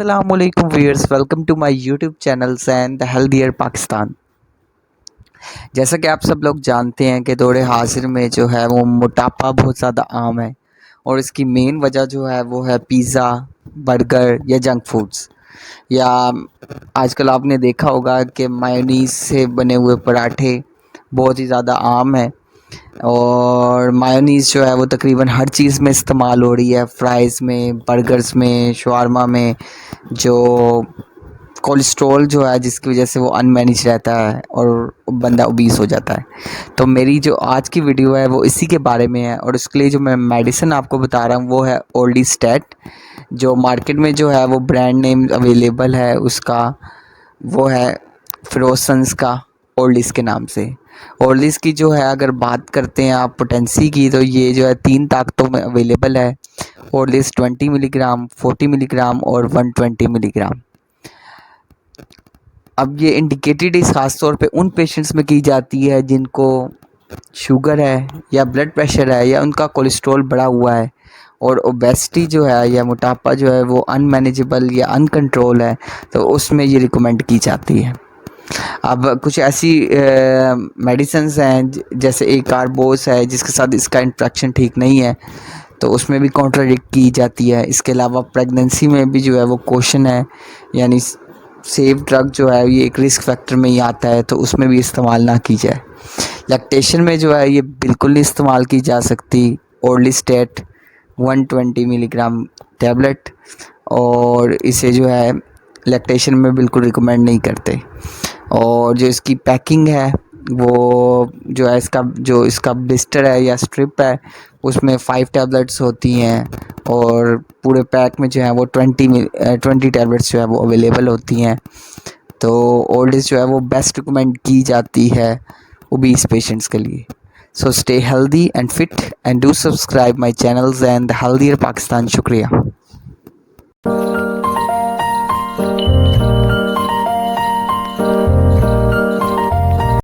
Assalamualaikum viewers, welcome to my YouTube channels and the Healthier Pakistan। जैसा कि आप सब लोग जानते हैं कि दौरे हाजिर में जो है वो मोटापा बहुत ज़्यादा आम है और इसकी मेन वजह जो है वो है पिज़्ज़ा, बर्गर या जंक फूड्स। या आजकल आपने देखा होगा कि मायोनीज़ से बने हुए पराठे बहुत ही ज़्यादा आम है और मायोनीज़ जो है वो तकरीबन हर चीज़ में इस्तेमाल हो रही है, फ्राइज़ में, बर्गर्स में, शवारमा में। जो कोलेस्ट्रॉल जो है जिसकी वजह से वो अनमैनेज रहता है और बंदा ओबीस हो जाता है। तो मेरी जो आज की वीडियो है वो इसी के बारे में है और उसके लिए जो मैं मेडिसिन आपको बता रहा हूँ वो है ओर्लिस्टेट। जो मार्केट में जो है वो ब्रांड नेम अवेलेबल है उसका वो है फ्रोसन्स का ओर्लिस के नाम से। ओर्लिस की जो है अगर बात करते हैं आप पोटेंसी की, तो ये जो है 3 ताकतों में अवेलेबल है। ओर्लिस 20 मिलीग्राम, 40 मिलीग्राम और 120 मिलीग्राम। अब ये इंडिकेटेड इस ख़ास तौर पे उन पेशेंट्स में की जाती है जिनको शुगर है या ब्लड प्रेशर है या उनका कोलेस्ट्रॉल बढ़ा हुआ है और ओबेसिटी जो है या मोटापा जो है वो अनमैनेजेबल या अनकंट्रोल है, तो उसमें ये रिकमेंड की जाती है। अब कुछ ऐसी मेडिसिन्स हैं जैसे एक कार्बोस है जिसके साथ इसका इंट्रैक्शन ठीक नहीं है, तो उसमें भी कॉन्ट्राडिक्ट की जाती है। इसके अलावा प्रेगनेंसी में भी जो है वो क्वेश्चन है, यानी सेफ ड्रग जो है ये एक रिस्क फैक्टर में ही आता है, तो उसमें भी इस्तेमाल ना की जाए। लैक्टेशन में जो है ये बिल्कुल नहीं इस्तेमाल की जा सकती। ओर्लिस्टेट 120 मिलीग्राम टैबलेट, और इसे जो है लैक्टेशन में बिल्कुल रिकमेंड नहीं करते। और जो इसकी पैकिंग है वो जो है इसका ब्लिस्टर है या स्ट्रिप है उसमें 5 टैबलेट्स होती हैं और पूरे पैक में जो है वो 20 टैबलेट्स जो है वो अवेलेबल होती हैं। तो ओल्डेज जो है वो बेस्ट रिकमेंड की जाती है ओबीस पेशेंट्स के लिए। So stay healthy and fit and do subscribe my channels and the healthier Pakistan. शुक्रिया।